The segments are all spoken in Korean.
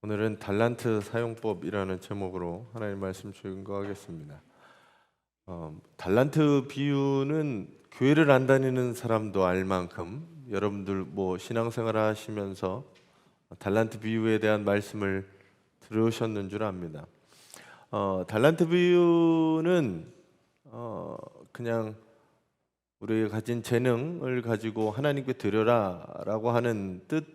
오늘은 달란트 사용법이라는 제목으로 하나님 말씀 증거하겠습니다. 달란트 비유는 교회를 안 다니는 사람도 알 만큼 여러분들 신앙생활 하시면서 달란트 비유에 대한 말씀을 들으셨는 줄 압니다. 달란트 비유는 그냥 우리가 가진 재능을 가지고 하나님께 드려라라고 하는 뜻으로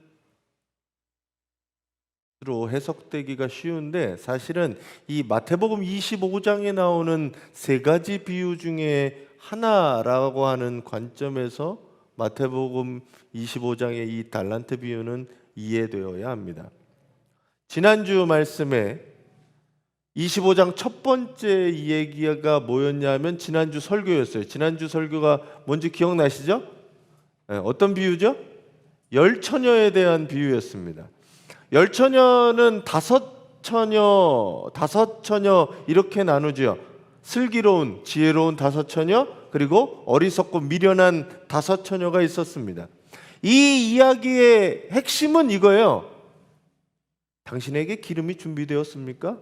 해석되기가 쉬운데, 사실은 이 마태복음 25장에 나오는 세 가지 비유 중에 하나라고 하는 관점에서 마태복음 25장의 이 달란트 비유는 이해되어야 합니다. 지난주 말씀에 25장 첫 번째 얘기가 뭐였냐면 지난주 설교였어요. 지난주 설교가 뭔지 기억나시죠? 어떤 비유죠? 열처녀에 대한 비유였습니다. 열처녀는 다섯 처녀 이렇게 나누죠. 슬기로운, 지혜로운 다섯 처녀, 그리고 어리석고 미련한 다섯 처녀가 있었습니다. 이 이야기의 핵심은 이거예요. 당신에게 기름이 준비되었습니까?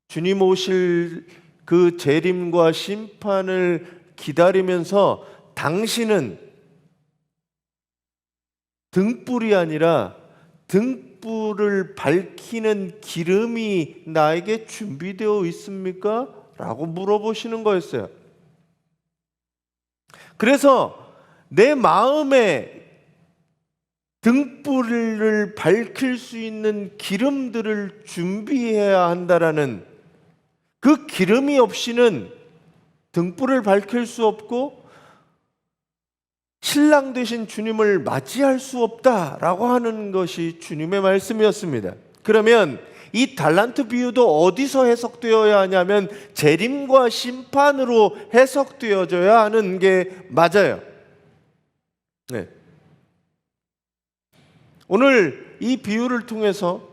주님 오실 그 재림과 심판을 기다리면서 당신은 등불이 아니라 등불을 밝히는 기름이 나에게 준비되어 있습니까? 라고 물어보시는 거였어요. 그래서 내 마음에 등불을 밝힐 수 있는 기름들을 준비해야 한다라는, 그 기름이 없이는 등불을 밝힐 수 없고 신랑 되신 주님을 맞이할 수 없다라고 하는 것이 주님의 말씀이었습니다. 그러면 이 달란트 비유도 어디서 해석되어야 하냐면 재림과 심판으로 해석되어져야 하는 게 맞아요. 네. 오늘 이 비유를 통해서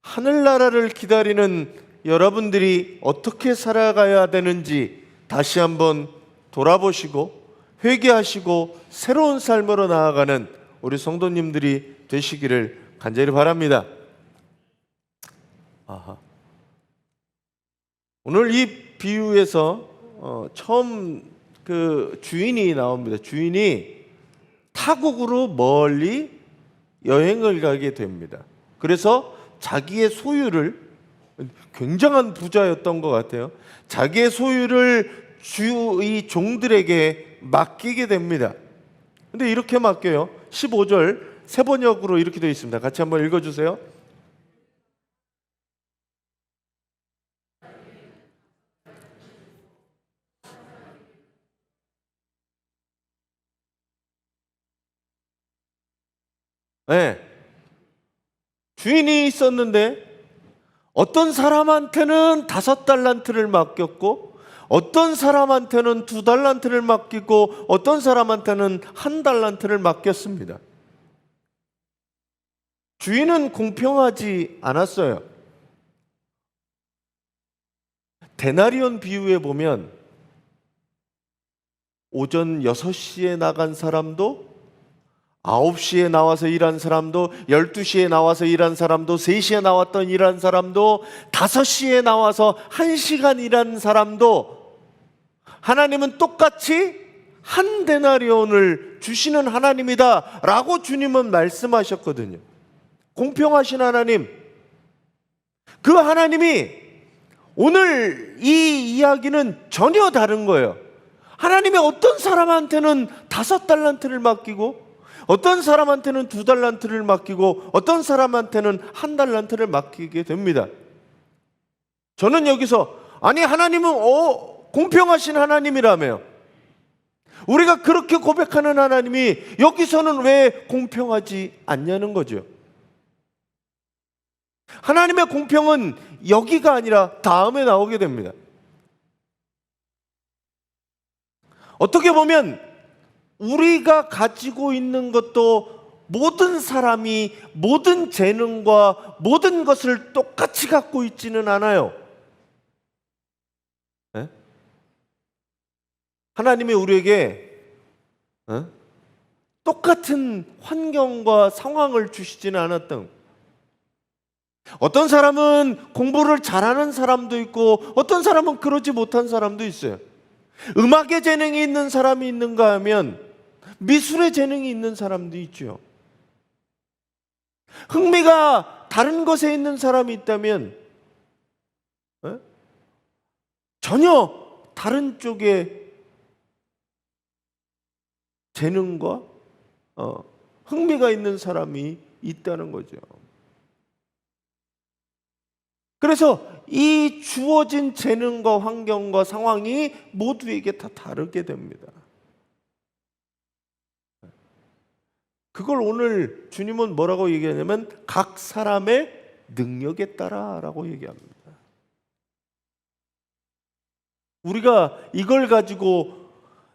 하늘나라를 기다리는 여러분들이 어떻게 살아가야 되는지 다시 한번 돌아보시고 회개하시고 새로운 삶으로 나아가는 우리 성도님들이 되시기를 간절히 바랍니다. 오늘 이 비유에서 처음 그 주인이 나옵니다. 주인이 타국으로 멀리 여행을 가게 됩니다. 그래서 자기의 소유를, 굉장한 부자였던 것 같아요. 자기의 소유를 이 종들에게 맡기게 됩니다. 근데 이렇게 맡겨요. 15절 세 번역으로 이렇게 되어 있습니다. 같이 한번 읽어주세요. 네. 주인이 있었는데 어떤 사람한테는 5달란트를 맡겼고 어떤 사람한테는 2달란트를 맡기고 어떤 사람한테는 1달란트를 맡겼습니다. 주인은 공평하지 않았어요. 데나리온 비유에 보면 오전 6시에 나간 사람도, 9시에 나와서 일한 사람도, 12시에 나와서 일한 사람도, 3시에 나왔던 일한 사람도, 5시에 나와서 1시간 일한 사람도 하나님은 똑같이 한 데나리온을 주시는 하나님이다 라고 주님은 말씀하셨거든요. 공평하신 하나님, 그 하나님이 오늘 이 이야기는 전혀 다른 거예요. 하나님이 어떤 사람한테는 5달란트를 맡기고 어떤 사람한테는 2달란트를 맡기고 어떤 사람한테는 1달란트를 맡기게 됩니다. 저는 여기서 아니 하나님은 공평하신 하나님이라며, 우리가 그렇게 고백하는 하나님이 여기서는 왜 공평하지 않냐는 거죠. 하나님의 공평은 여기가 아니라 다음에 나오게 됩니다. 어떻게 보면 우리가 가지고 있는 것도 모든 사람이 모든 재능과 모든 것을 똑같이 갖고 있지는 않아요. 네? 하나님이 우리에게 똑같은 환경과 상황을 주시지는 않았던, 어떤 사람은 공부를 잘하는 사람도 있고 어떤 사람은 그러지 못한 사람도 있어요. 음악에 재능이 있는 사람이 있는가 하면 미술에 재능이 있는 사람도 있죠. 흥미가 다른 것에 있는 사람이 있다면 전혀 다른 쪽에 재능과 흥미가 있는 사람이 있다는 거죠. 그래서 이 주어진 재능과 환경과 상황이 모두에게 다 다르게 됩니다. 그걸 오늘 주님은 뭐라고 얘기하냐면 각 사람의 능력에 따라라고 얘기합니다. 우리가 이걸 가지고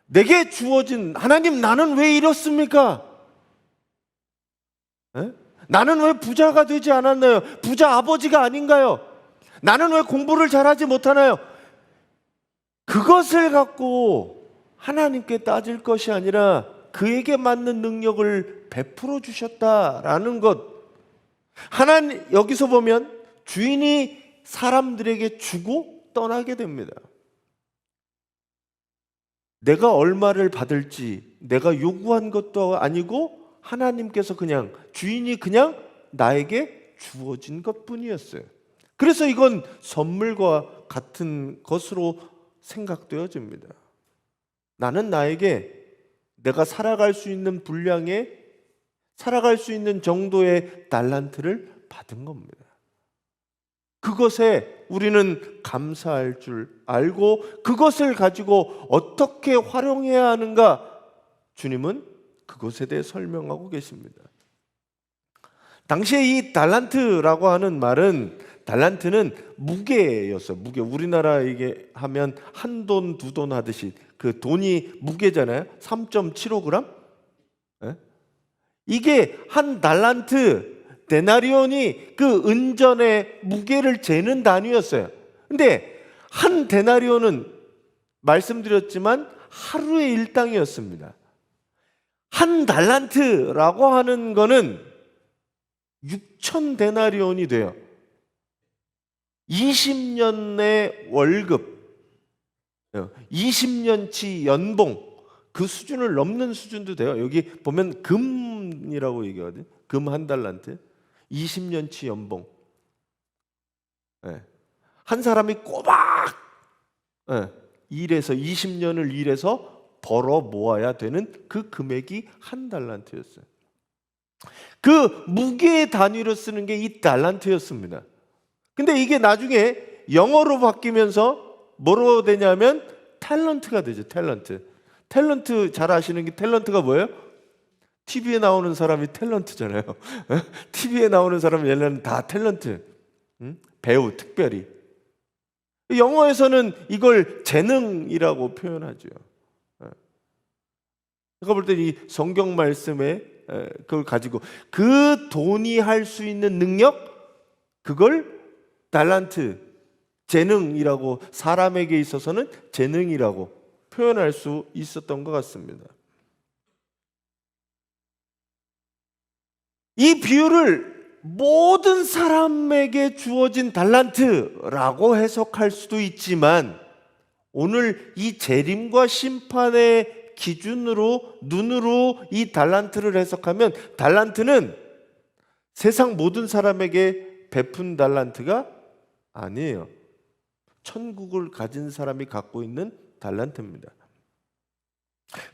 내게 주어진 하나님 나는 왜 이렇습니까? 나는 왜 부자가 되지 않았나요? 부자 아버지가 아닌가요? 나는 왜 공부를 잘하지 못하나요? 그것을 갖고 하나님께 따질 것이 아니라 그에게 맞는 능력을 베풀어 주셨다라는 것. 하나님 여기서 보면 주인이 사람들에게 주고 떠나게 됩니다. 내가 얼마를 받을지 내가 요구한 것도 아니고 하나님께서 그냥 주인이 그냥 나에게 주어진 것뿐이었어요. 그래서 이건 선물과 같은 것으로 생각되어집니다. 나는 나에게 내가 살아갈 수 있는 분량에 살아갈 수 있는 정도의 달란트를 받은 겁니다. 그것에 우리는 감사할 줄 알고 그것을 가지고 어떻게 활용해야 하는가 주님은 그것에 대해 설명하고 계십니다. 당시에 이 달란트라고 하는 말은 달란트는 무게였어요. 무게. 우리나라 이게 하면 한 돈, 두 돈 하듯이 그 돈이 무게잖아요. 3.75g? 이게 한 달란트 데나리온이 그 은전의 무게를 재는 단위였어요. 근데 한 데나리온은 말씀드렸지만 하루의 일당이었습니다. 한 달란트라고 하는 거는 6천 데나리온이 돼요. 20년의 월급, 20년치 연봉, 그 수준을 넘는 수준도 돼요. 여기 보면 금이라고 얘기하거든요. 금 한 달란트, 20년치 연봉. 한 사람이 꼬박 일해서 20년을 일해서 벌어 모아야 되는 그 금액이 한 달란트였어요. 그 무게의 단위로 쓰는 게 이 달란트였습니다. 근데 이게 나중에 영어로 바뀌면서 뭐로 되냐면 탤런트가 되죠. 탤런트. 탤런트 잘 아시는 게 탤런트가 뭐예요? TV에 나오는 사람이 탤런트잖아요. TV에 나오는 사람은 얘네는 다 탤런트. 배우 특별히. 영어에서는 이걸 재능이라고 표현하죠. 제가 볼 때 이 성경 말씀에 그걸 가지고 그 돈이 할 수 있는 능력, 그걸 달란트, 재능이라고, 사람에게 있어서는 재능이라고 표현할 수 있었던 것 같습니다. 이 비유를 모든 사람에게 주어진 달란트라고 해석할 수도 있지만 오늘 이 재림과 심판의 기준으로 눈으로 이 달란트를 해석하면 달란트는 세상 모든 사람에게 베푼 달란트가 아니에요. 천국을 가진 사람이 갖고 있는 달란트입니다.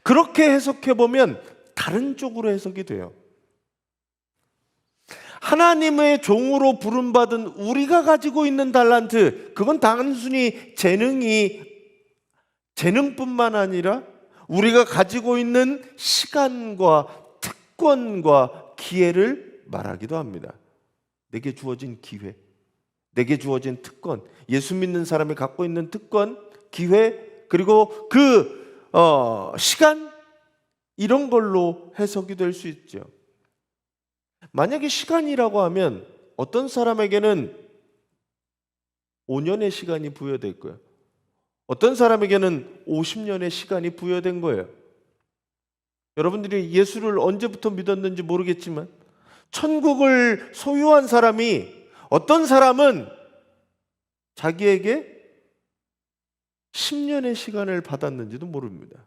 그렇게 해석해 보면 다른 쪽으로 해석이 돼요. 하나님의 종으로 부름받은 우리가 가지고 있는 달란트, 그건 단순히 재능뿐만 아니라 우리가 가지고 있는 시간과 특권과 기회를 말하기도 합니다. 내게 주어진 기회, 내게 주어진 특권, 예수 믿는 사람이 갖고 있는 특권, 기회, 그리고 그 시간, 이런 걸로 해석이 될 수 있죠. 만약에 시간이라고 하면 어떤 사람에게는 5년의 시간이 부여될 거예요. 어떤 사람에게는 50년의 시간이 부여된 거예요. 여러분들이 예수를 언제부터 믿었는지 모르겠지만 천국을 소유한 사람이 어떤 사람은 자기에게 10년의 시간을 받았는지도 모릅니다.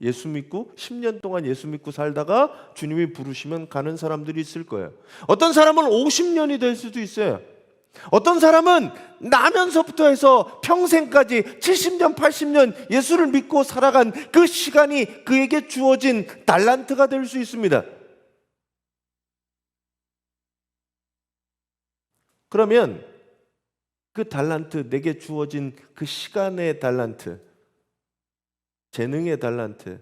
예수 믿고 10년 동안 예수 믿고 살다가 주님이 부르시면 가는 사람들이 있을 거예요. 어떤 사람은 50년이 될 수도 있어요. 어떤 사람은 나면서부터 해서 평생까지 70년, 80년 예수를 믿고 살아간 그 시간이 그에게 주어진 달란트가 될 수 있습니다. 그러면 그 달란트, 내게 주어진 그 시간의 달란트, 재능의 달란트,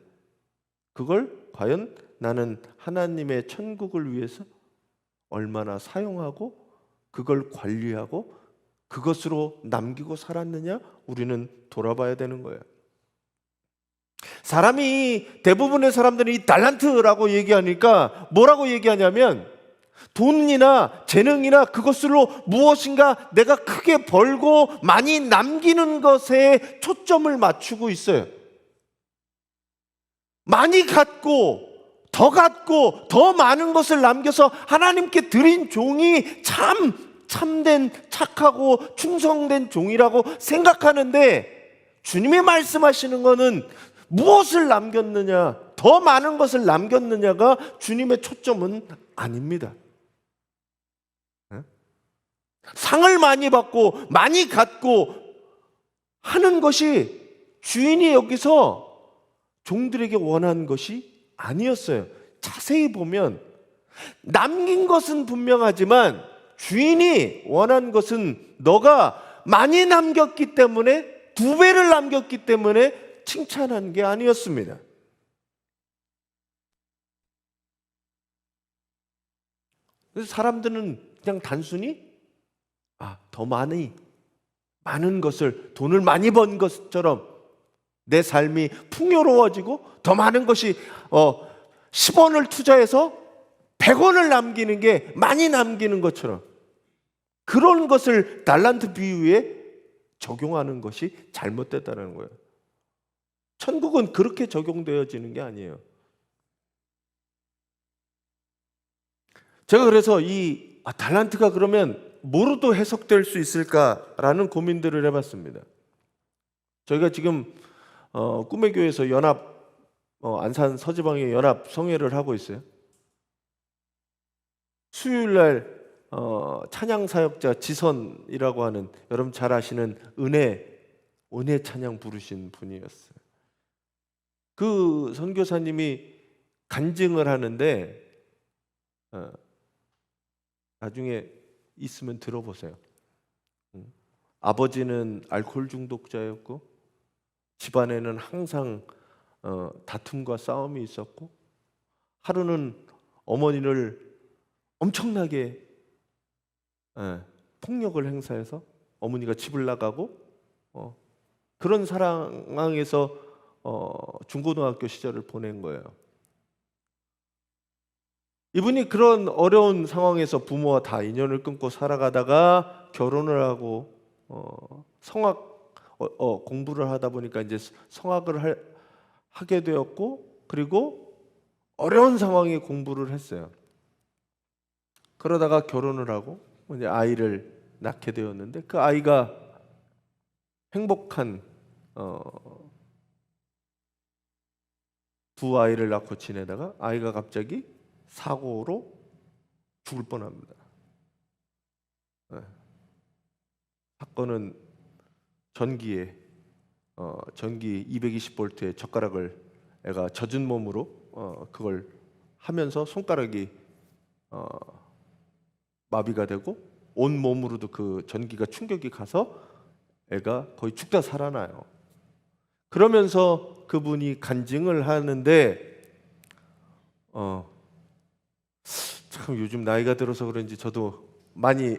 그걸 과연 나는 하나님의 천국을 위해서 얼마나 사용하고 그걸 관리하고 그것으로 남기고 살았느냐? 우리는 돌아봐야 되는 거예요. 사람이, 대부분의 사람들이 이 달란트라고 얘기하니까 뭐라고 얘기하냐면 돈이나 재능이나 그것으로 무엇인가 내가 크게 벌고 많이 남기는 것에 초점을 맞추고 있어요. 많이 갖고 더 많은 것을 남겨서 하나님께 드린 종이 참된 착하고 충성된 종이라고 생각하는데, 주님이 말씀하시는 것은 무엇을 남겼느냐, 더 많은 것을 남겼느냐가 주님의 초점은 아닙니다. 상을 많이 받고 많이 갖고 하는 것이 주인이 여기서 종들에게 원한 것이 아니었어요. 자세히 보면 남긴 것은 분명하지만 주인이 원한 것은 너가 많이 남겼기 때문에, 2배를 남겼기 때문에 칭찬한 게 아니었습니다. 그래서 사람들은 그냥 단순히 더 많은 것을, 돈을 많이 번 것처럼 내 삶이 풍요로워지고 더 많은 것이 10원을 투자해서 100원을 남기는 게 많이 남기는 것처럼, 그런 것을 달란트 비유에 적용하는 것이 잘못됐다는 거예요. 천국은 그렇게 적용되어지는 게 아니에요. 제가 그래서 이 달란트가 그러면 뭐로도 해석될 수 있을까라는 고민들을 해봤습니다. 저희가 지금 꿈의 교회에서 연합, 안산 서지방의 연합 성회를 하고 있어요. 수요일날 찬양 사역자 지선이라고 하는, 여러분 잘 아시는 은혜 찬양 부르신 분이었어요. 그 선교사님이 간증을 하는데 나중에 있으면 들어보세요. 아버지는 알코올 중독자였고 집안에는 항상 다툼과 싸움이 있었고, 하루는 어머니를 엄청나게 폭력을 행사해서 어머니가 집을 나가고, 그런 상황에서 중고등학교 시절을 보낸 거예요. 이분이 그런 어려운 상황에서 부모와 다 인연을 끊고 살아가다가 결혼을 하고 성악 공부를 하다 보니까 이제 성악을 하게 되었고, 그리고 어려운 상황에 공부를 했어요. 그러다가 결혼을 하고 이제 아이를 낳게 되었는데, 그 아이가 행복한 두 아이를 낳고 지내다가 아이가 갑자기 사고로 죽을 뻔합니다. 사건은 전기 220볼트의 젓가락을 애가 젖은 몸으로 그걸 하면서 손가락이 마비가 되고 온 몸으로도 그 전기가 충격이 가서 애가 거의 죽다 살아나요. 그러면서 그분이 간증을 하는데 참 요즘 나이가 들어서 그런지 저도 많이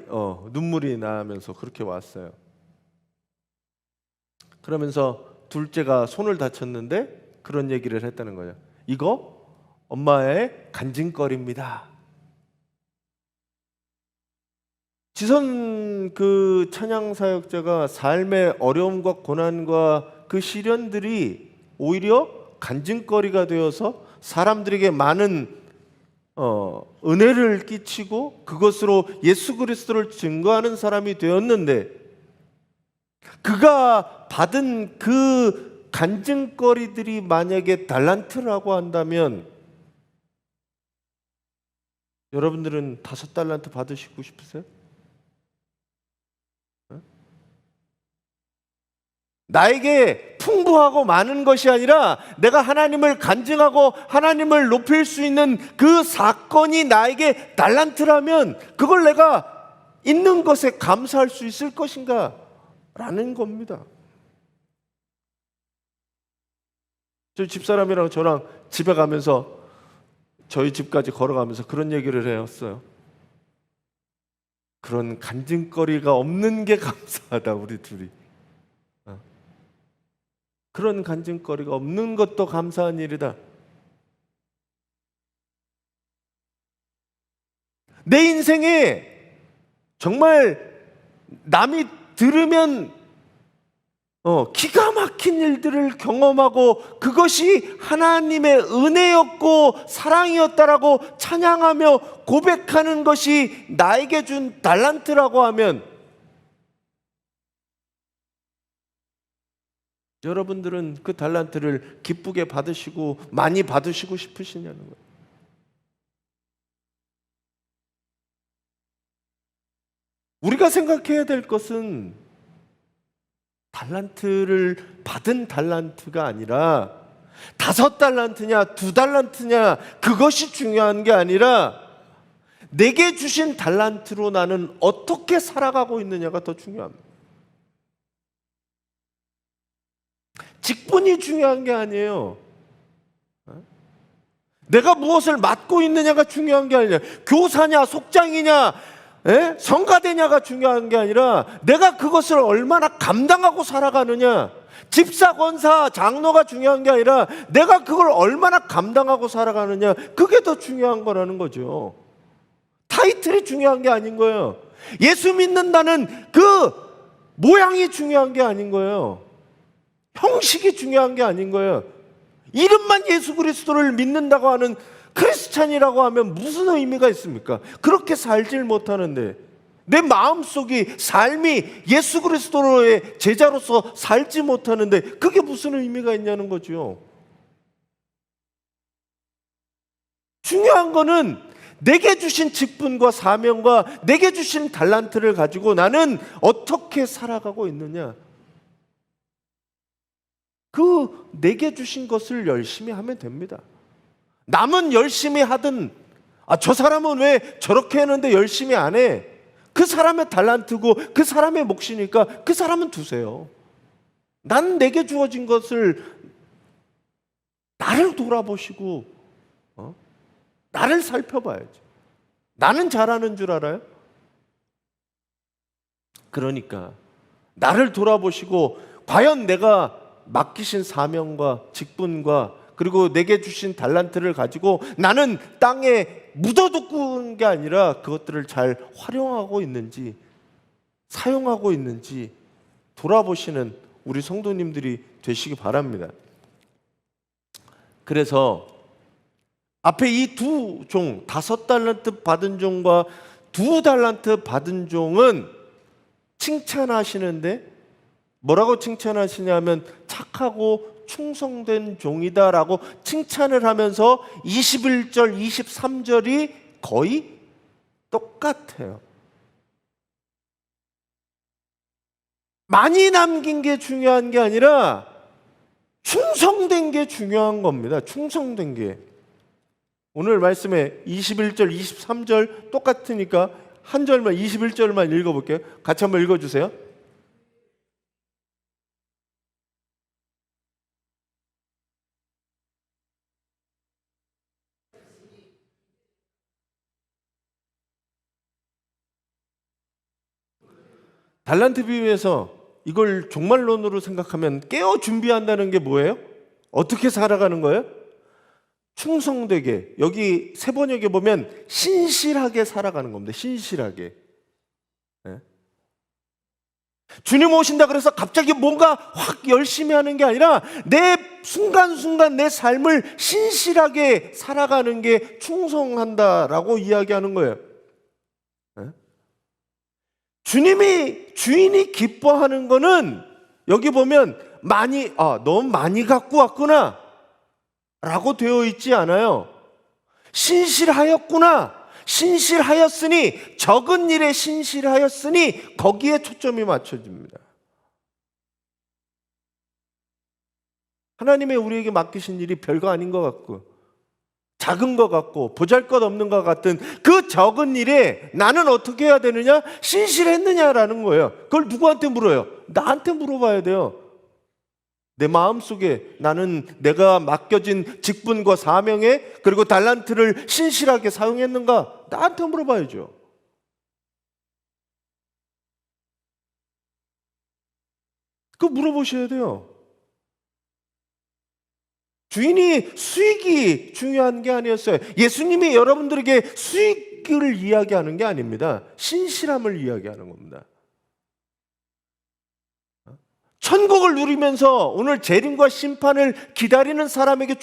눈물이 나면서 그렇게 왔어요. 그러면서 둘째가 손을 다쳤는데 그런 얘기를 했다는 거예요. 이거 엄마의 간증거리입니다. 지선 그 찬양 사역자가 삶의 어려움과 고난과 그 시련들이 오히려 간증거리가 되어서 사람들에게 많은 은혜를 끼치고 그것으로 예수 그리스도를 증거하는 사람이 되었는데, 그가 받은 그 간증거리들이 만약에 달란트라고 한다면 여러분들은 5달란트 받으시고 싶으세요? 나에게 풍부하고 많은 것이 아니라 내가 하나님을 간증하고 하나님을 높일 수 있는 그 사건이 나에게 달란트라면 그걸 내가 있는 것에 감사할 수 있을 것인가? 라는 겁니다. 저 집사람이랑 저랑 집에 가면서 저희 집까지 걸어가면서 그런 얘기를 해왔어요. 그런 간증거리가 없는 게 감사하다, 우리 둘이. 그런 간증거리가 없는 것도 감사한 일이다. 내 인생에 정말 남이 들으면 기가 막힌 일들을 경험하고 그것이 하나님의 은혜였고 사랑이었다라고 찬양하며 고백하는 것이 나에게 준 달란트라고 하면 여러분들은 그 달란트를 기쁘게 받으시고 많이 받으시고 싶으시냐는 거예요. 우리가 생각해야 될 것은 달란트를 받은 달란트가 아니라 5달란트냐 2달란트냐 그것이 중요한 게 아니라 내게 주신 달란트로 나는 어떻게 살아가고 있느냐가 더 중요합니다. 직분이 중요한 게 아니에요. 내가 무엇을 맡고 있느냐가 중요한 게 아니라 교사냐 속장이냐 성가대냐가 중요한 게 아니라 내가 그것을 얼마나 감당하고 살아가느냐, 집사, 권사, 장로가 중요한 게 아니라 내가 그걸 얼마나 감당하고 살아가느냐, 그게 더 중요한 거라는 거죠. 타이틀이 중요한 게 아닌 거예요. 예수 믿는다는 그 모양이 중요한 게 아닌 거예요. 형식이 중요한 게 아닌 거예요. 이름만 예수 그리스도를 믿는다고 하는 크리스찬이라고 하면 무슨 의미가 있습니까? 그렇게 살질 못하는데, 내 마음속이 삶이 예수 그리스도의 제자로서 살지 못하는데 그게 무슨 의미가 있냐는 거죠. 중요한 거는 내게 주신 직분과 사명과 내게 주신 달란트를 가지고 나는 어떻게 살아가고 있느냐, 그 내게 주신 것을 열심히 하면 됩니다. 남은 열심히 하든 저 사람은 왜 저렇게 했는데 열심히 안 해? 그 사람의 달란트고 그 사람의 몫이니까 그 사람은 두세요. 난 내게 주어진 것을 나를 돌아보시고 나를 살펴봐야지. 나는 잘하는 줄 알아요? 그러니까 나를 돌아보시고 과연 내가 맡기신 사명과 직분과 그리고 내게 주신 달란트를 가지고 나는 땅에 묻어두는 게 아니라 그것들을 잘 활용하고 있는지, 사용하고 있는지 돌아보시는 우리 성도님들이 되시기 바랍니다. 그래서 앞에 이 두 종, 5달란트 받은 종과 2달란트 받은 종은 칭찬하시는데 뭐라고 칭찬하시냐면 착하고 충성된 종이다라고 칭찬을 하면서 21절, 23절이 거의 똑같아요. 많이 남긴 게 중요한 게 아니라 충성된 게 중요한 겁니다. 충성된 게. 오늘 말씀에 21절, 23절 똑같으니까 한 절만 21절만 읽어볼게요. 같이 한번 읽어주세요. 달란트 비유에서 이걸 종말론으로 생각하면 깨어 준비한다는 게 뭐예요? 어떻게 살아가는 거예요? 충성되게, 여기 세 번역에 보면 신실하게 살아가는 겁니다. 신실하게. 네? 주님 오신다 그래서 갑자기 뭔가 확 열심히 하는 게 아니라 내 순간순간 내 삶을 신실하게 살아가는 게 충성한다라고 이야기하는 거예요. 주인이 기뻐하는 거는 여기 보면 너무 많이 갖고 왔구나 라고 되어 있지 않아요. 신실하였구나, 신실하였으니, 적은 일에 신실하였으니, 거기에 초점이 맞춰집니다. 하나님의 우리에게 맡기신 일이 별거 아닌 것 같고, 작은 것 같고, 보잘것없는 것 같은 그 적은 일에 나는 어떻게 해야 되느냐? 신실했느냐라는 거예요. 그걸 누구한테 물어요? 나한테 물어봐야 돼요. 내 마음속에 나는 내가 맡겨진 직분과 사명에, 그리고 달란트를 신실하게 사용했는가? 나한테 물어봐야죠. 그거 물어보셔야 돼요. 주인이 수익이 중요한 게 아니었어요. 예수님이 여러분들에게 수익을 이야기하는 게 아닙니다. 신실함을 이야기하는 겁니다. 천국을 누리면서 오늘 재림과 심판을 기다리는 사람에게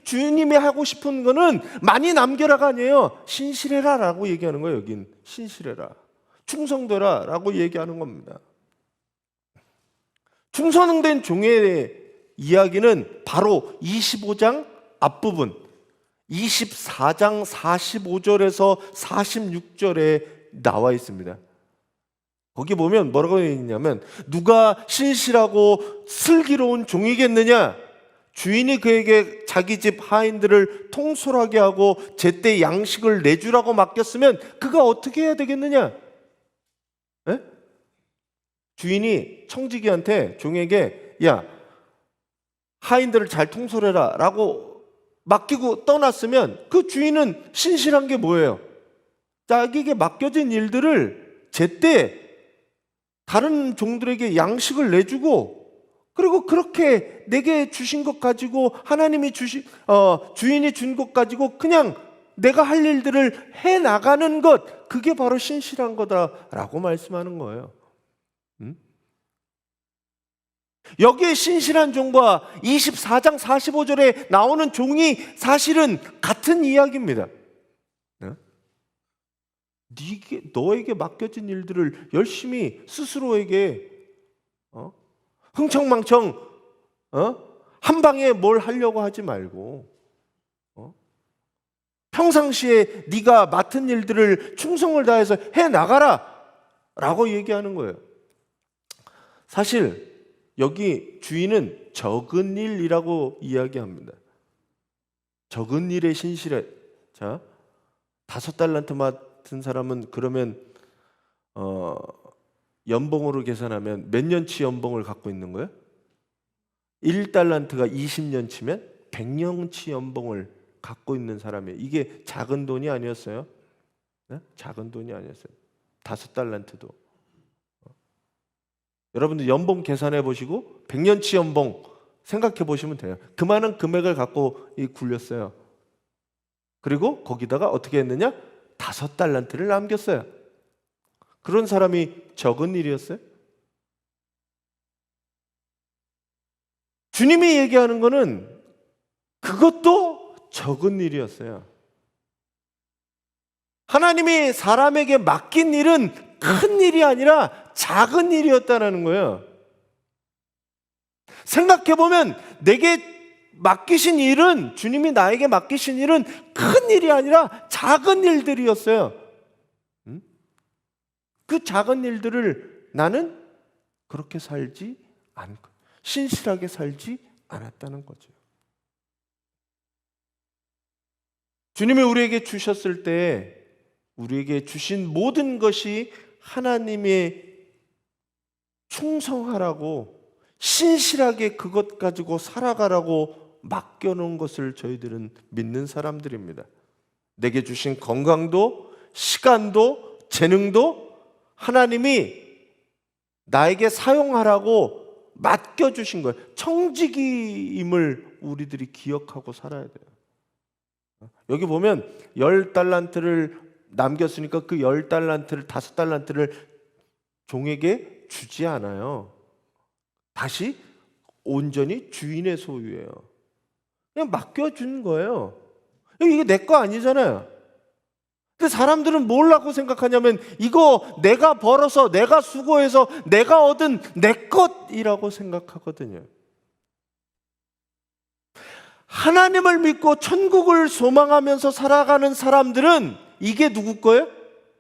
주님이 하고 싶은 거는 많이 남겨라가 아니에요. 신실해라 라고 얘기하는 거예요. 여긴 신실해라, 충성되라 라고 얘기하는 겁니다. 충성된 종의 이야기는 바로 25장 앞부분 24장 45절에서 46절에 나와 있습니다. 거기 보면 뭐라고 되어 있냐면, 누가 신실하고 슬기로운 종이겠느냐? 주인이 그에게 자기 집 하인들을 통솔하게 하고 제때 양식을 내주라고 맡겼으면 그가 어떻게 해야 되겠느냐? 에? 주인이 청지기한테, 종에게 야, 하인들을 잘 통솔해라 라고 맡기고 떠났으면 그 주인은 신실한 게 뭐예요? 자기에게 맡겨진 일들을 제때 다른 종들에게 양식을 내주고, 그리고 그렇게 내게 주신 것 가지고, 하나님이 주인이 준 것 가지고 그냥 내가 할 일들을 해나가는 것, 그게 바로 신실한 거다라고 말씀하는 거예요. 여기에 신실한 종과 24장 45절에 나오는 종이 사실은 같은 이야기입니다. 너에게 맡겨진 일들을 열심히 스스로에게 흥청망청 한 방에 뭘 하려고 하지 말고, 평상시에 네가 맡은 일들을 충성을 다해서 해나가라 라고 얘기하는 거예요. 사실 여기 주인은 적은 일이라고 이야기합니다. 적은 일에 신실해. 자, 5달란트 맡은 사람은 그러면 연봉으로 계산하면 몇 년치 연봉을 갖고 있는 거예요? 1달란트가 20년치면 100년치 연봉을 갖고 있는 사람이에요. 이게 작은 돈이 아니었어요. 네? 작은 돈이 아니었어요. 5달란트도. 여러분들 연봉 계산해 보시고 100년치 연봉 생각해 보시면 돼요. 그만한 금액을 갖고 굴렸어요. 그리고 거기다가 어떻게 했느냐? 5달란트를 남겼어요. 그런 사람이 적은 일이었어요? 주님이 얘기하는 거는 그것도 적은 일이었어요. 하나님이 사람에게 맡긴 일은 큰 일이 아니라 작은 일이었다는 거예요. 생각해보면 내게 맡기신 일은, 주님이 나에게 맡기신 일은 큰 일이 아니라 작은 일들이었어요. 그 작은 일들을 나는 그렇게 살지 않고 신실하게 살지 않았다는 거죠. 주님이 우리에게 주셨을 때 우리에게 주신 모든 것이 하나님의 충성하라고, 신실하게 그것 가지고 살아가라고 맡겨놓은 것을 저희들은 믿는 사람들입니다. 내게 주신 건강도, 시간도, 재능도 하나님이 나에게 사용하라고 맡겨주신 거예요. 청지기임을 우리들이 기억하고 살아야 돼요. 여기 보면 10달란트를 남겼으니까 그 10달란트를, 5달란트를 종에게 주지 않아요. 다시 온전히 주인의 소유예요. 그냥 맡겨준 거예요. 이게 내 거 아니잖아요. 근데 사람들은 뭐라고 생각하냐면 이거 내가 벌어서 내가 수고해서 내가 얻은 내 것이라고 생각하거든요. 하나님을 믿고 천국을 소망하면서 살아가는 사람들은 이게 누구 거예요?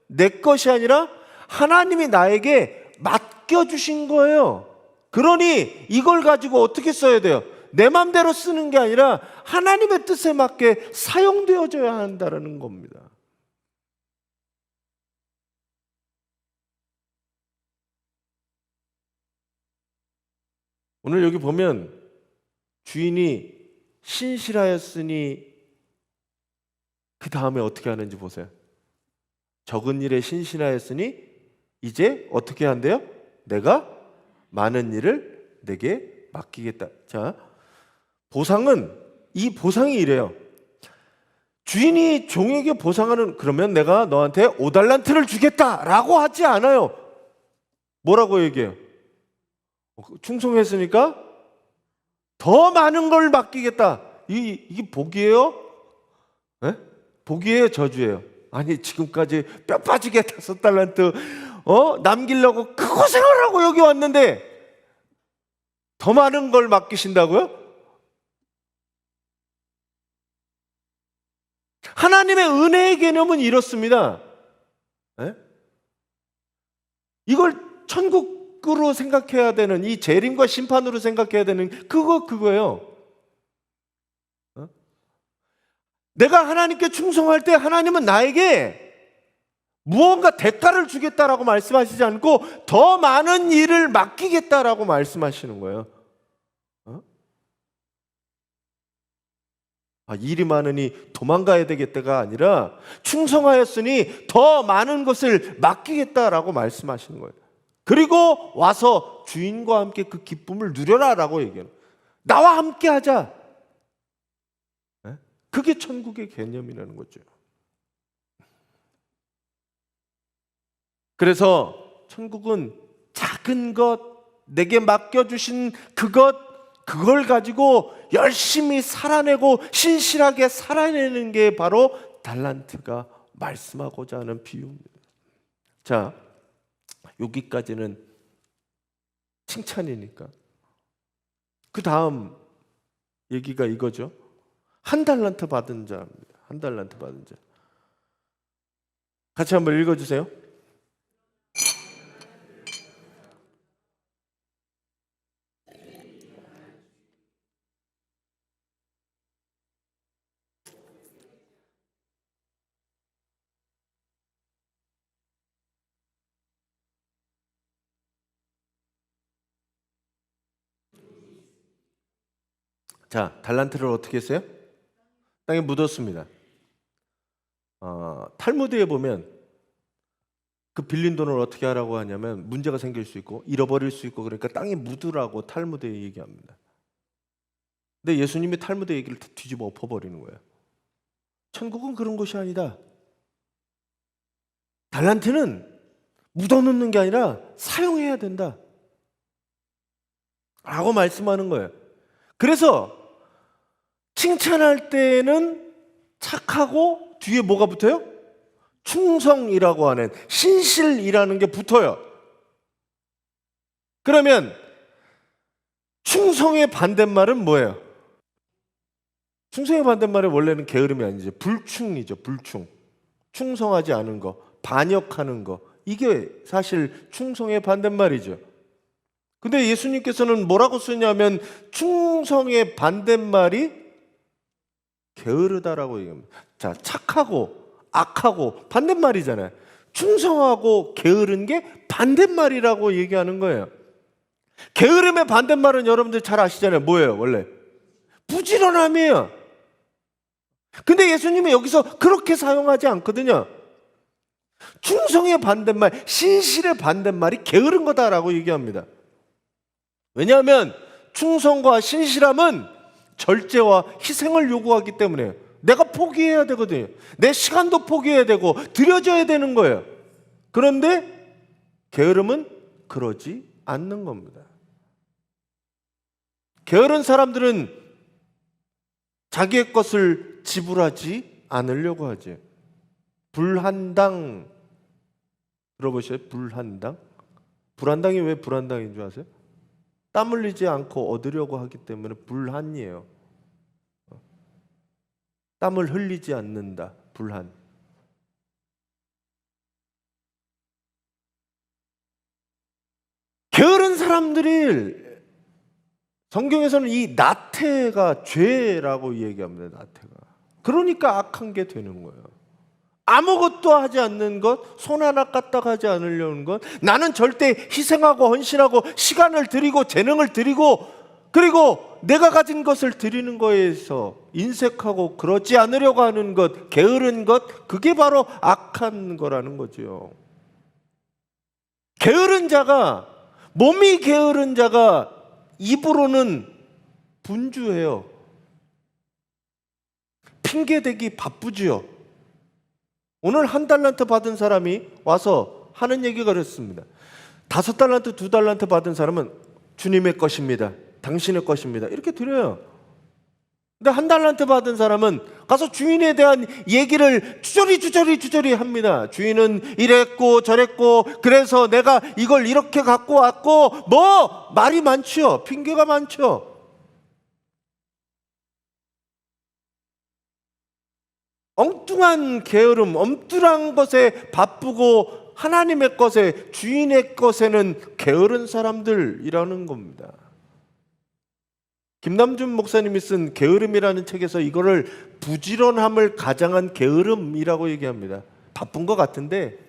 내 것이 아니라 하나님이 나에게 맡겨주신 거예요. 그러니 이걸 가지고 어떻게 써야 돼요? 내 맘대로 쓰는 게 아니라 하나님의 뜻에 맞게 사용되어져야 한다는 겁니다. 오늘 여기 보면 주인이 신실하였으니 그 다음에 어떻게 하는지 보세요. 적은 일에 신실하였으니 이제 어떻게 한대요? 내가 많은 일을 내게 맡기겠다. 자, 이 보상이 이래요. 주인이 종에게 보상하는, 그러면 내가 너한테 5달란트를 주겠다라고 하지 않아요. 뭐라고 얘기해요? 충성했으니까 더 많은 걸 맡기겠다. 이게 복이에요? 네? 복이에요, 저주예요? 아니, 지금까지 뼈 빠지게 5달란트 남기려고 그 고생을 하고 여기 왔는데 더 많은 걸 맡기신다고요? 하나님의 은혜의 개념은 이렇습니다. 네? 이걸 천국으로 생각해야 되는, 이 재림과 심판으로 생각해야 되는 그거예요. 내가 하나님께 충성할 때 하나님은 나에게 무언가 대가를 주겠다라고 말씀하시지 않고 더 많은 일을 맡기겠다라고 말씀하시는 거예요. 일이 많으니 도망가야 되겠다가 아니라 충성하였으니 더 많은 것을 맡기겠다라고 말씀하시는 거예요. 그리고 와서 주인과 함께 그 기쁨을 누려라라고 얘기해요. 나와 함께 하자. 그게 천국의 개념이라는 거죠. 그래서 천국은 작은 것, 내게 맡겨주신 그걸 가지고 열심히 살아내고 신실하게 살아내는 게 바로 달란트가 말씀하고자 하는 비유입니다. 자, 여기까지는 칭찬이니까. 그 다음 얘기가 이거죠. 1달란트 받은 자입니다. 1달란트 받은 자. 같이 한번 읽어주세요. 자, 달란트를 어떻게 했어요? 땅에 묻었습니다. 탈무드에 보면 그 빌린 돈을 어떻게 하라고 하냐면 문제가 생길 수 있고 잃어버릴 수 있고, 그러니까 땅에 묻으라고 탈무드에 얘기합니다. 근데 예수님이 탈무드 얘기를 뒤집어 엎어버리는 거예요. 천국은 그런 곳이 아니다. 달란트는 묻어놓는 게 아니라 사용해야 된다 라고 말씀하는 거예요. 그래서 칭찬할 때는 착하고 뒤에 뭐가 붙어요? 충성이라고 하는, 신실이라는 게 붙어요. 그러면 충성의 반대말은 뭐예요? 충성의 반대말이 원래는 게으름이 아니죠. 불충이죠. 불충. 충성하지 않은 거, 반역하는 거, 이게 사실 충성의 반대말이죠. 근데 예수님께서는 뭐라고 쓰냐면 충성의 반대말이 게으르다라고 얘기합니다. 자, 착하고 악하고 반대말이잖아요. 충성하고 게으른 게 반대말이라고 얘기하는 거예요. 게으름의 반대말은 여러분들 잘 아시잖아요. 뭐예요? 원래 부지런함이에요. 근데 예수님이 여기서 그렇게 사용하지 않거든요. 충성의 반대말, 신실의 반대말이 게으른 거다라고 얘기합니다. 왜냐하면 충성과 신실함은 절제와 희생을 요구하기 때문에 내가 포기해야 되거든요. 내 시간도 포기해야 되고 드려져야 되는 거예요. 그런데 게으름은 그러지 않는 겁니다. 게으른 사람들은 자기의 것을 지불하지 않으려고 하지. 불한당 들어보셔요? 불한당? 불한당이 왜 불한당인 줄 아세요? 땀 흘리지 않고 얻으려고 하기 때문에 불한이에요. 땀을 흘리지 않는다. 불한. 게으른 사람들이 성경에서는 이 나태가 죄라고 얘기합니다. 나태가. 그러니까 악한 게 되는 거예요. 아무것도 하지 않는 것, 손 하나 까딱하지 않으려는 것, 나는 절대 희생하고 헌신하고 시간을 드리고 재능을 드리고 그리고 내가 가진 것을 드리는 거에서 인색하고 그러지 않으려고 하는 것, 게으른 것, 그게 바로 악한 거라는 거죠. 게으른 자가, 몸이 게으른 자가 입으로는 분주해요. 핑계대기 바쁘지요. 오늘 1달란트 받은 사람이 와서 하는 얘기가 그랬습니다. 5달란트, 2달란트 받은 사람은 주님의 것입니다. 당신의 것입니다. 이렇게 드려요. 근데 1달란트 받은 사람은 가서 주인에 대한 얘기를 주저리 합니다. 주인은 이랬고 저랬고 그래서 내가 이걸 이렇게 갖고 왔고 뭐 말이 많죠. 핑계가 많죠. 엉뚱한 게으름, 엉뚱한 것에 바쁘고 하나님의 것에, 주인의 것에는 게으른 사람들이라는 겁니다. 김남준 목사님이 쓴 게으름이라는 책에서 이거를 부지런함을 가장한 게으름이라고 얘기합니다. 바쁜 것 같은데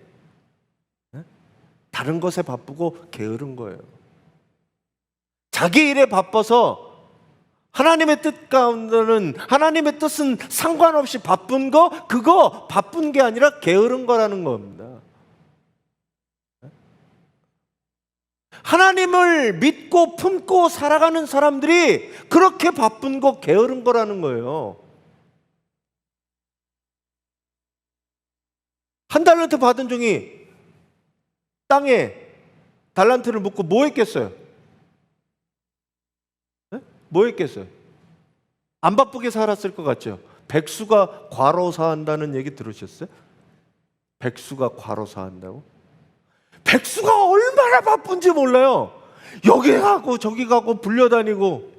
다른 것에 바쁘고 게으른 거예요. 자기 일에 바빠서 하나님의 뜻 가운데는, 하나님의 뜻은 상관없이 바쁜 거, 그거 바쁜 게 아니라 게으른 거라는 겁니다. 하나님을 믿고 품고 살아가는 사람들이 그렇게 바쁜 거, 게으른 거라는 거예요. 1달란트 받은 종이 땅에 달란트를 묻고 뭐 했겠어요? 뭐 했겠어요? 안 바쁘게 살았을 것 같죠? 백수가 과로사한다는 얘기 들으셨어요? 백수가 과로사한다고? 백수가 얼마나 바쁜지 몰라요. 여기 가고 저기 가고 불려다니고.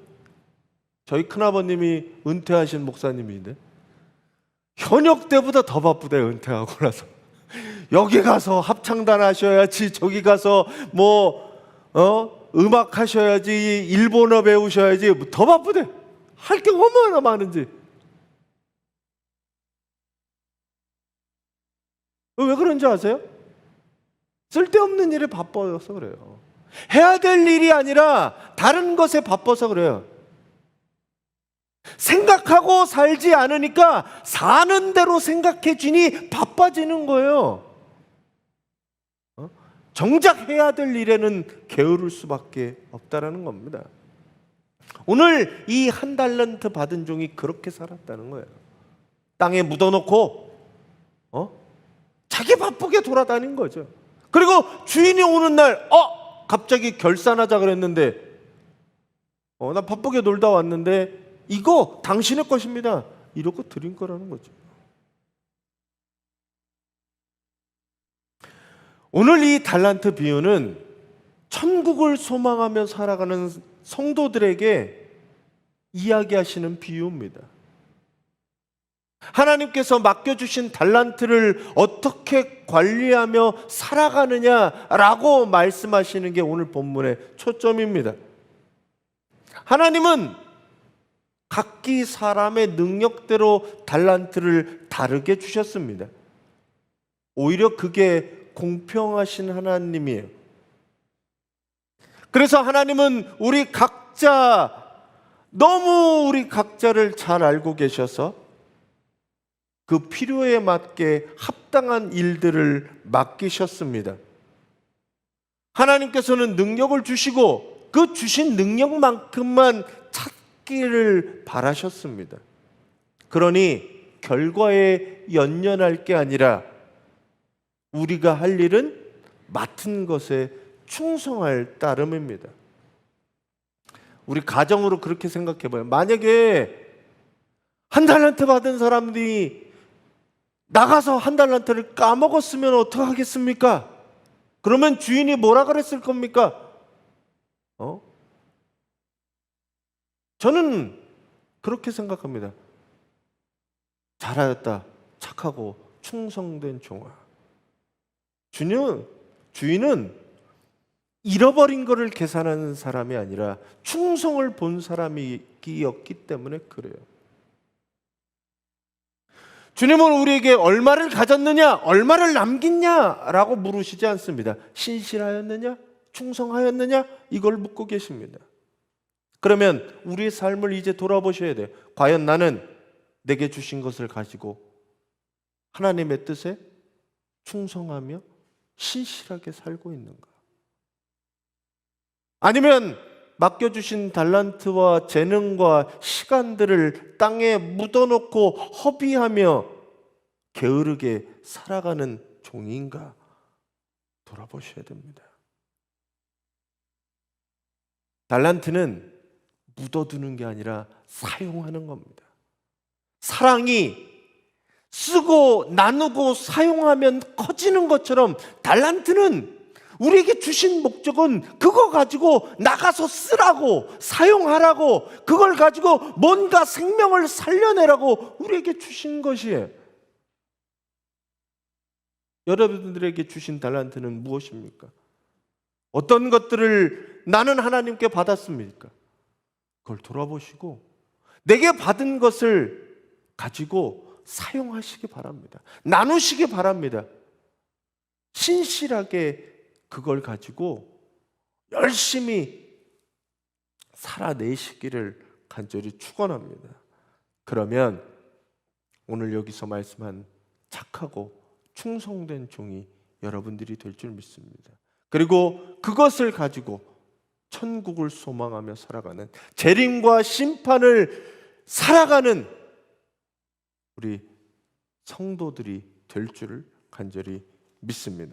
저희 큰아버님이 은퇴하신 목사님인데 현역 때보다 더 바쁘대. 은퇴하고 나서 여기 가서 합창단 하셔야지, 저기 가서 음악 하셔야지, 일본어 배우셔야지, 더 바쁘대. 할 게 얼마나 많은지. 왜 그런지 아세요? 쓸데없는 일에 바빠서 그래요. 해야 될 일이 아니라 다른 것에 바빠서 그래요. 생각하고 살지 않으니까 사는 대로 생각해지니 바빠지는 거예요. 정작 해야 될 일에는 게으를 수밖에 없다라는 겁니다. 오늘 이 1달란트 받은 종이 그렇게 살았다는 거예요. 땅에 묻어놓고 자기 바쁘게 돌아다닌 거죠. 그리고 주인이 오는 날 갑자기 결산하자 그랬는데 나 바쁘게 놀다 왔는데 이거 당신의 것입니다. 이러고 드린 거라는 거죠. 오늘 이 달란트 비유는 천국을 소망하며 살아가는 성도들에게 이야기하시는 비유입니다. 하나님께서 맡겨주신 달란트를 어떻게 관리하며 살아가느냐라고 말씀하시는 게 오늘 본문의 초점입니다. 하나님은 각기 사람의 능력대로 달란트를 다르게 주셨습니다. 오히려 그게 공평하신 하나님이에요. 그래서 하나님은 우리 각자를 잘 알고 계셔서 그 필요에 맞게 합당한 일들을 맡기셨습니다. 하나님께서는 능력을 주시고 그 주신 능력만큼만 찾기를 바라셨습니다. 그러니 결과에 연연할 게 아니라 우리가 할 일은 맡은 것에 충성할 따름입니다. 우리 가정으로 그렇게 생각해 봐요. 만약에 한 달란트 받은 사람들이 나가서 한 달란트를 까먹었으면 어떡하겠습니까? 그러면 주인이 뭐라 그랬을 겁니까? 저는 그렇게 생각합니다. 잘하였다. 착하고 충성된 종아. 주인은 잃어버린 것을 계산하는 사람이 아니라 충성을 본 사람이었기 때문에 그래요. 주님은 우리에게 얼마를 가졌느냐, 얼마를 남겼냐라고 물으시지 않습니다. 신실하였느냐, 충성하였느냐, 이걸 묻고 계십니다. 그러면 우리의 삶을 이제 돌아보셔야 돼요. 과연 나는 내게 주신 것을 가지고 하나님의 뜻에 충성하며 신실하게 살고 있는가? 아니면 맡겨주신 달란트와 재능과 시간들을 땅에 묻어놓고 허비하며 게으르게 살아가는 종인가? 돌아보셔야 됩니다. 달란트는 묻어두는 게 아니라 사용하는 겁니다. 사랑이 쓰고 나누고 사용하면 커지는 것처럼 달란트는 우리에게 주신 목적은 그거 가지고 나가서 쓰라고, 사용하라고, 그걸 가지고 뭔가 생명을 살려내라고 우리에게 주신 것이에요. 여러분들에게 주신 달란트는 무엇입니까? 어떤 것들을 나는 하나님께 받았습니까? 그걸 돌아보시고 내게 받은 것을 가지고 사용하시기 바랍니다. 나누시기 바랍니다. 신실하게 그걸 가지고 열심히 살아내시기를 간절히 축원합니다. 그러면 오늘 여기서 말씀한 착하고 충성된 종이 여러분들이 될 줄 믿습니다. 그리고 그것을 가지고 천국을 소망하며 살아가는, 재림과 심판을 살아가는 우리 성도들이 될 줄을 간절히 믿습니다.